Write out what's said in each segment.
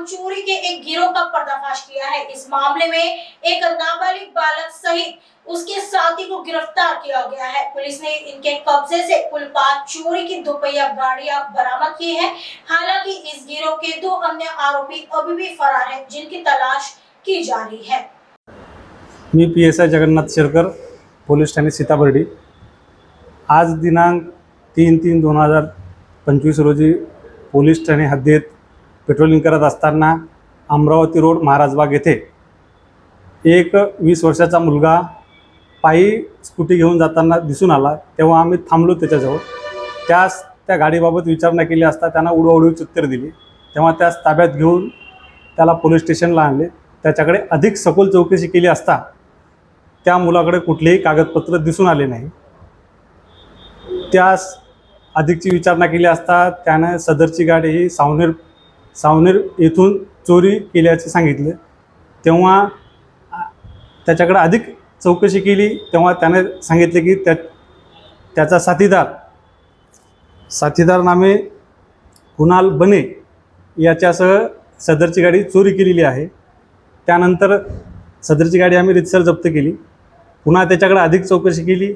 वाहन चोरी के एक गिरोह का पर्दाफाश किया है। इस मामले में एक नाबालिग बालक सहित उसके साथी को गिरफ्तार किया गया है। पुलिस ने इनके कब्जे से कुल 5 चोरी की दोपहिया गाड़ियां बरामद की है। हालांकि इस गिरोह के 2 अन्य आरोपी अभी भी फरार हैं, जिनकी तलाश की जा रही है। मी PSI जगन्नाथ शेरकर, पोलीस ठाणे सीताबर्डी। आज दिनांक 3/3/2025 रोजी पोलीस ठाणे हद्दीत पेट्रोलिंग करत असताना अमरावती रोड महाराजबाग येथे एक 20 वर्षाचा मुलगा पायी स्कूटी घेऊन जाताना दिसून आला। तेव्हा आम्ही थांबलो त्याच्याजवळ। त्या गाडीबाबत विचारणा केली असता त्यांना उडवाउडवीची उत्तर दिली। तेव्हा त्यास ताब्यात घेऊन त्याला पोलीस स्टेशनला आणले। त्याच्याकडे अधिक सखोल चौकशी केली असता त्या मुलाकडे कुठलेही कागदपत्र दिसून आले नाही। त्यास अधिकची विचारणा केली असता त्याने सदरची गाडी ही सावनेर येथून चोरी केल्याचे सांगितले। तेव्हा त्याच्याकडे अधिक चौकशी केली तेव्हा त्याने सांगितले की त्याचा साथीदार नामे कुणाल बने याच्यासह सदरची गाडी चोरी केलेली आहे। त्यानंतर सदरची गाडी आम्ही रितसर जप्त केली। पुन्हा त्याच्याकडे अधिक चौकशी केली,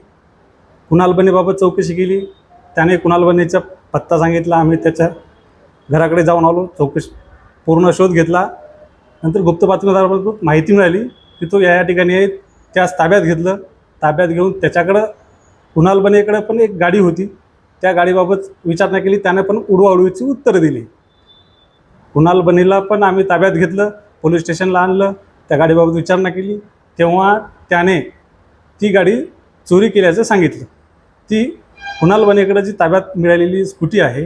कुणाल बनेबाबत चौकशी केली। त्याने कुणाल बनेचा पत्ता सांगितला। आम्ही त्याच्या घराकडे जाऊन आलो, चौकशी पूर्ण शोध घेतला। नंतर गुप्त बातमीदारामार्फत माहिती मिळाली की तो या ठिकाणी आहे। त्यास ताब्यात घेतलं। ताब्यात घेऊन त्याच्याकडं कुणाल बनेकडे पण एक गाडी होती, त्या गाडीबाबत विचारणा केली। त्याने पण उडवाउडवीची उत्तरं दिली। कुणाल बनेला पण आम्ही ताब्यात घेतलं, पोलीस स्टेशनला आणलं, त्या गाडीबाबत विचारणा केली। तेव्हा त्याने ती गाडी चोरी केल्याचं सांगितलं। ती कुणाल बनेकडे जी ताब्यात मिळालेली स्कूटी आहे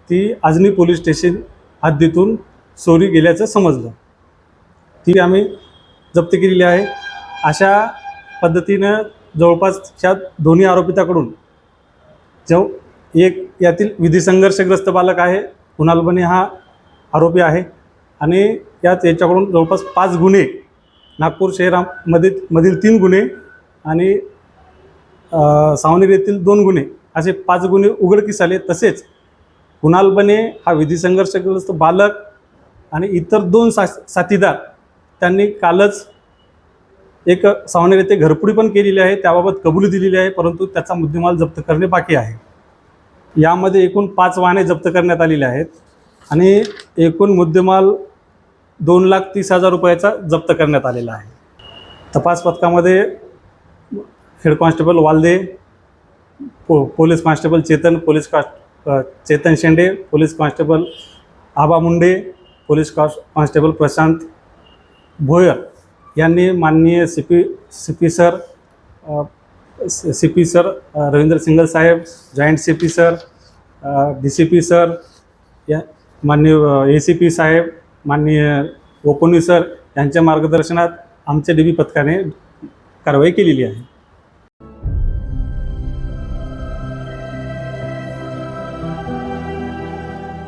ती आजनी पोलीस स्टेशन हद्दीतून चोरी गेल्याचं समजलं। ती आम्ही जप्त केलेली आहे। अशा पद्धतीनं जवळपासच्या दोन्ही आरोपिताकडून एक यातील विधी संघर्षग्रस्त बालक आहे, कुणाल बने हा आरोपी आहे आणि याच्याकडून जवळपास 5 गुन्हे, नागपूर शहरामधील 3 गुन्हे आणि सावनेर येथील 2 गुन्हे, असे 5 गुन्हे उघडकीस आले। तसेच कुणाल बने हा विधी संघर्षग्रस्त बालक आणि इतर 2 साथीदार त्यांनी कालच एक सावनेर येथे घरफोडी पण केलेली आहे, त्याबाबत कबुली दिलेली आहे, परंतु त्याचा मुद्देमाल जप्त करणे बाकी आहे। यामध्ये एकूण 5 वाहने जप्त करण्यात आलेले आहेत आणि एकूण मुद्देमाल 2,30,000 रुपयाचा जप्त करण्यात आलेला आहे। तपास पथकामध्ये head constable Walde, police constable Chetan Shende, police constable Aba Munde, police constable Prashant Bhoyar यांनी माननीय सीपी सर रवींद्र सिंगल साहेब, joint CP sir, DCP sir, या माननीय ACP साहेब, माननीय ओकोनी सर यांच्या मार्गदर्शनात आमच्या DB पथकाने कारवाई केलेली आहे।